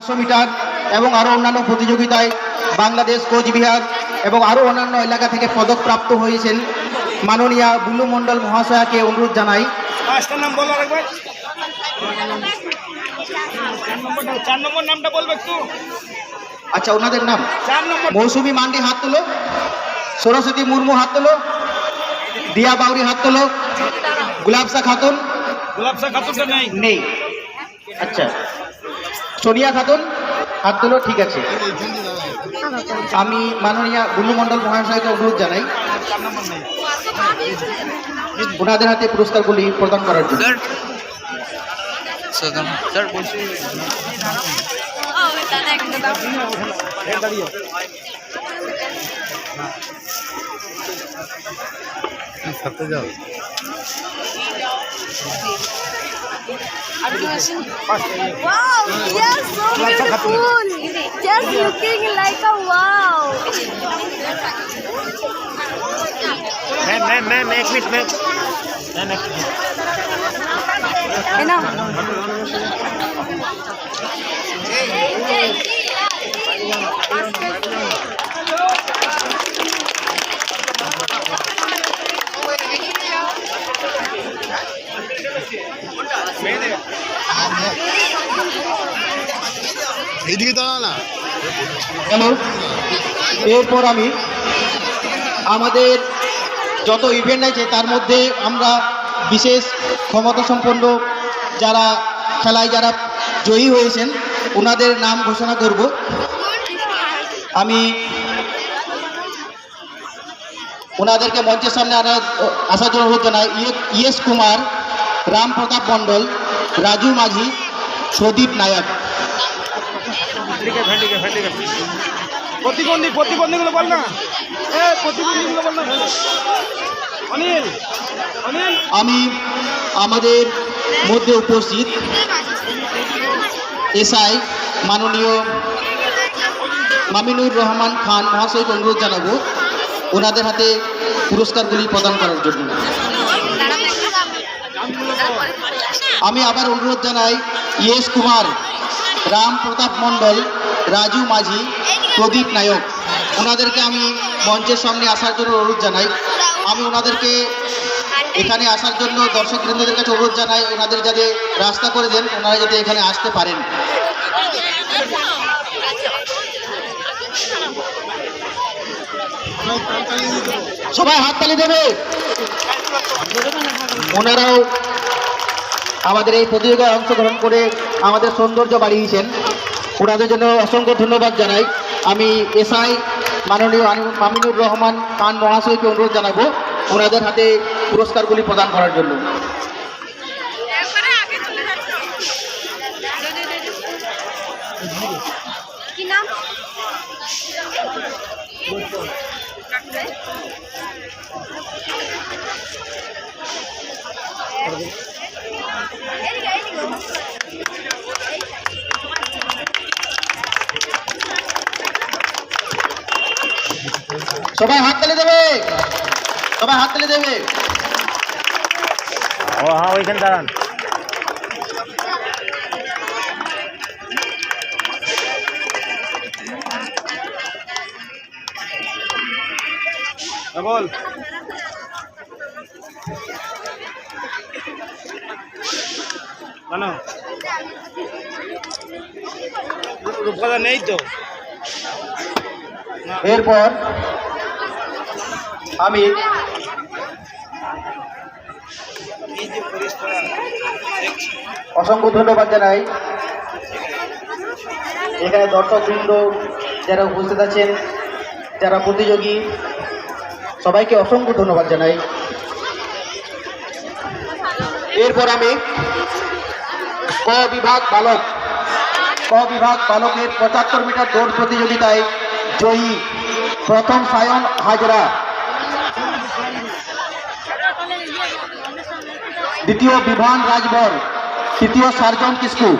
500 metre এবং আরও অন্যান্য প্রতিযোগিতায় বাংলাদেশ, কোচবিহার এবং আরও অন্যান্য এলাকা থেকে পদক প্রাপ্ত হয়েছেন মাননীয়া বুলু মণ্ডল মহাশয়াকে অনুরোধ জানাই। পাঁচটা নাম বলার একবার 4 নম্বর নামটা বলবে একটু। আচ্ছা, ওনাদের নাম 4 নম্বর মৌসুমী মান্ডি হাত তোলো, সরস্বতী মুর্মু হাত তোলো, দিয়া বাউরি হাত তোলো, গুলাবসা খাতুন গোলাপসা খাতুনটা নেই। নেই। আচ্ছা, সোনিয়া খাতুন হাত তোলো, ঠিক আছে। আমি মাননীয়া বুলু মণ্ডল মহাশয়কে অনুরোধ জানাই 4 নম্বর নেই। ওনাদের হাতে পুরস্কারগুলি প্রদান করার জন্য। স্যার বলছি দাঁড়িয়ে ছাড়তে যাও। Wow, yes, so beautiful. Just looking like a wow. Ma'am एक मिनट मैम Enough. এদিকে দাঁড়া না। হ্যালো, এরপর আমি আমাদের যত ইভেন্ট আছে তার মধ্যে আমরা বিশেষ ক্ষমতা সম্পন্ন যারা খেলায় যারা জয়ী হয়েছেন ওনাদের নাম ঘোষণা করব। আমি ওনাদেরকে মঞ্চের সামনে আসার জন্য অনুরোধ জানাই। ইয়েস কুমার, রাম প্রতাপ মণ্ডল, রাজু মাঝি, সদীপ নায়ক। প্রতিবন্ধীগুলো বল না, প্রতিবন্ধীগুলো বল না। অনিল অনিল আমি আমাদের মধ্যে উপস্থিত এসআই মাননীয় মামিনুর রহমান খান মহাশয়কে অনুরোধ জানাবো ওনাদের হাতে পুরস্কারগুলি প্রদান করার জন্য। আমি আবার অনুরোধ জানাই ইয়েস কুমার, রাম প্রতাপ মণ্ডল, রাজু মাঝি, প্রদীপ নায়ক ওনাদেরকে আমি মঞ্চের সামনে আসার জন্য অনুরোধ জানাই। আমি ওনাদেরকে এখানে আসার জন্য দর্শকবৃন্দদের কাছে অনুরোধ জানাই ওনাদের যাতে রাস্তা করে দেন, ওনারা যাতে এখানে আসতে পারেন। সবাই হাততালি দেবে। ওনারাও আমাদের এই প্রতিযোগিতায় অংশগ্রহণ করে আমাদের সৌন্দর্য বাড়িয়েছেন, ওনাদের জন্য অসংখ্য ধন্যবাদ জানাই। আমি এসআই মাননীয় মামিনুর রহমান খান মহাশয়কে অনুরোধ জানাবো ওনাদের হাতে পুরস্কারগুলি প্রদান করার জন্য। কি নাম? সবাই হাততালি দেবে, সবাই হাততালি দেবে। ও হ্যাঁ, ওইখানে দাঁড়ান। বল রূপকথা নেই তো। এরপর আমি অসংখ্য ধন্যবাদ জানাই এখানে দর্শকবৃন্দ যারা উপস্থিত আছেন, যারা প্রতিযোগী, সবাইকে অসংখ্য ধন্যবাদ জানাই। এরপর আমি ক বিভাগ বালকের 75 মিটার দৌড় প্রতিযোগিতায় জয়ী প্রথম সায়ন হাজরা, দ্বিতীয় বিভান রাজবর, তৃতীয় সার্জন কিস্কু।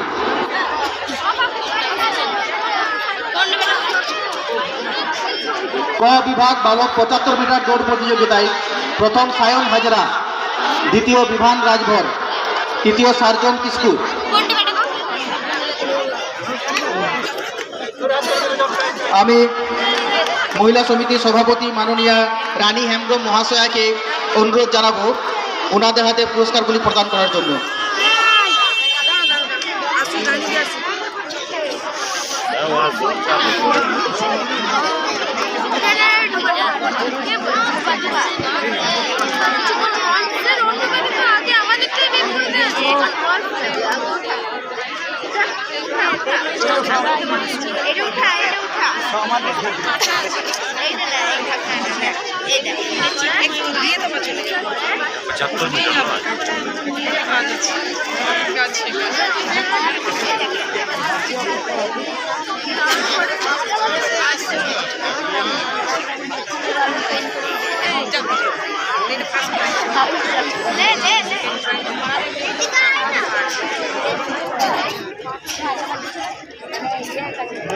ক বিভাগ বালক 75 মিটার দৌড় প্রতিযোগিতায় প্রথম সায়ন হাজরা, দ্বিতীয় বিভান রাজভর, তৃতীয় সার্জন কিস্কু। আমি মহিলা সমিতির সভাপতি মাননীয়া রানী হেমব্রম মহাশয়াকে অনুরোধ জানাবো ওনাদের হাতে পুরস্কারগুলি প্রদান করার জন্য।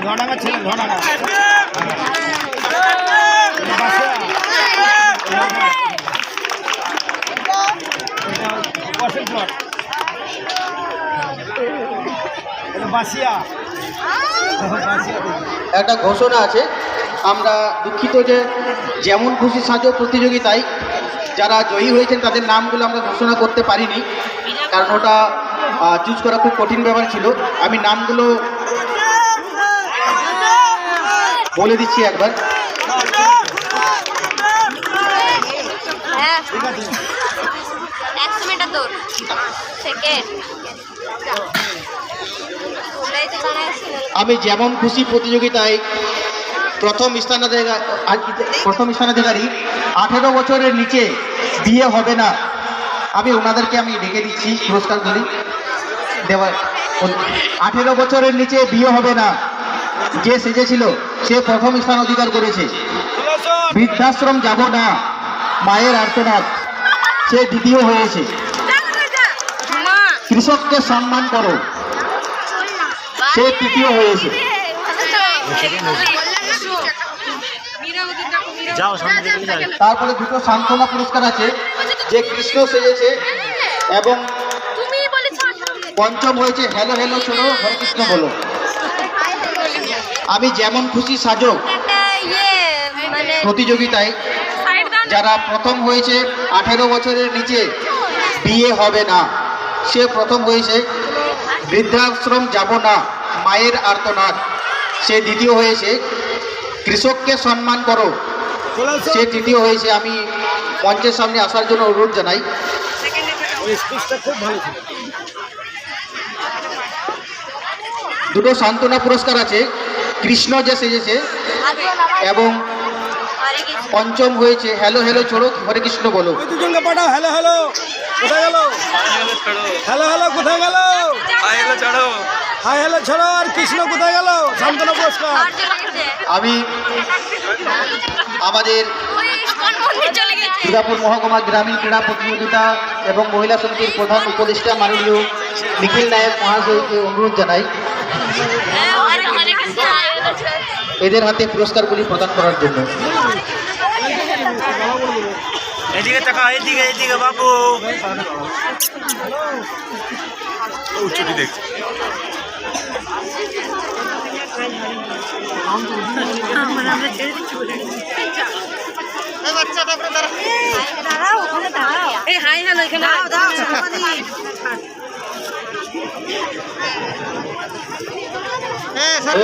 ঘনাগা ছিল ঘনাগা বাসিয়া একটা ঘোষণা আছে, আমরা দুঃখিত যে যেমন খুশি সাজো প্রতিযোগিতায় যারা জয়ী হয়েছেন তাদের নামগুলো আমরা ঘোষণা করতে পারিনি, কারণ ওটা চুজ করা খুব কঠিন ব্যাপার ছিল। আমি নামগুলো বলে দিচ্ছি একবার। আমি যেমন খুশি প্রতিযোগিতায় প্রথম স্থানাধিকারী 18 বছরের নিচে বিয়ে হবে না, আমি ওনাদেরকে ডেকে দিচ্ছি পুরস্কারগুলি দেওয়ার। 18 বছরের নিচে বিয়ে হবে না যে সেজেছিল সে প্রথম স্থান অধিকার করেছে। বৃদ্ধাশ্রম যাব না মায়ের আর্তনাদ সে দ্বিতীয় হয়েছে। কৃষককে সম্মান করো সে তৃতীয় হয়েছে। তারপরে দুটো সান্ত্বনা পুরস্কার আছে, যে কৃষ্ণ সেজেছে এবং পঞ্চম হয়েছে হ্যালো হ্যালো ছোড়ো হরে কৃষ্ণ বলো। আমি যেমন খুশি সাজো প্রতিযোগিতায় যারা প্রথম হয়েছে 18 বছরের নিচে বিয়ে হবে না সে প্রথম হয়েছে। বৃদ্ধাশ্রম যাব না মায়ের আর্তনাদ সে দ্বিতীয় হয়েছে। কৃষককে সম্মান করো সে তৃতীয় হয়েছে। আমি মঞ্চের সামনে আসার জন্য অনুরোধ জানাই। দুটো সান্ত্বনা পুরস্কার আছে, কৃষ্ণ যে সেজেছে এবং পঞ্চম হয়েছে হ্যালো হ্যালো ছোড়ো হরে কৃষ্ণ বলো। দুজনকে পাঠাও। হ্যালো হ্যালো কোথায় গেল? হ্যালো হ্যালো কোথায় গেল? হাই হ্যালো ছাড়ো, হাই হ্যালো ছাড়ো। আর কৃষ্ণ কোথায় গেল? সান্ত্বনা পুরস্কার। আমি আমাদের দুর্গাপুর মহকুমা গ্রামীণ ক্রীড়া প্রতিযোগিতা এবং মহিলা সমিতির প্রধান উপদেষ্টা মাননীয় নিখিল নায়ক মহাশয়কে অনুরোধ জানাই এদের হাতে পুরস্কারগুলি প্রদান করার জন্য। এদিকে টাকা, এদিকে এদিকে বাবু। উচ্চটি দেখছি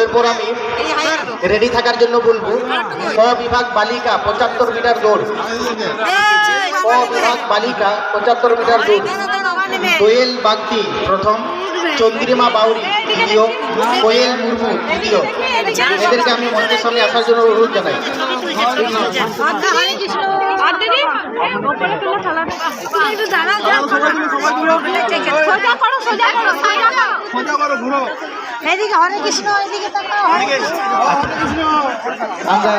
এরপর আমি রেডি থাকার জন্য বলবো বিভাগ বালিকা 75 মিটার দৌড়। বিভাগ বালিকা 75 মিটার দৌড়। দোয়েল বাগদি প্রথম, চন্দ্রিমা বাউরি দ্বিতীয়, কোয়েল মুর্মু তৃতীয়। এদেরকে আমি মঞ্চের সামনে আসার জন্য অনুরোধ জানাই। আমরা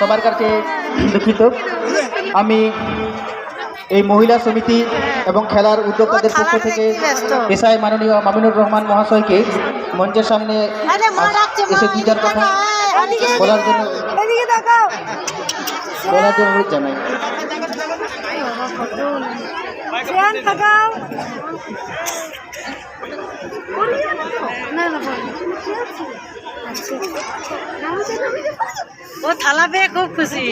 সবার কাছে দুঃখিত, আমি এই মহিলা সমিতি এবং খেলার উদ্যোক্তাদের পক্ষ থেকে এসআই মাননীয় মামিনুর রহমান মহাশয়কে মঞ্চের সামনে এসে কি যার কথা বলার জন্য অনুরোধ জানাই। না না ও থালা পেয়ে খুব খুশি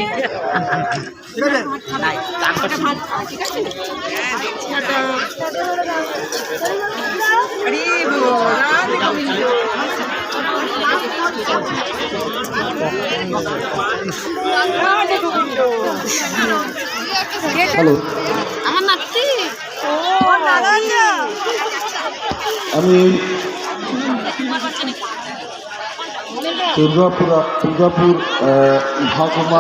হ্যালো, আমার নাতি ও দাদা আমি দুর্গাপুর মহকুমা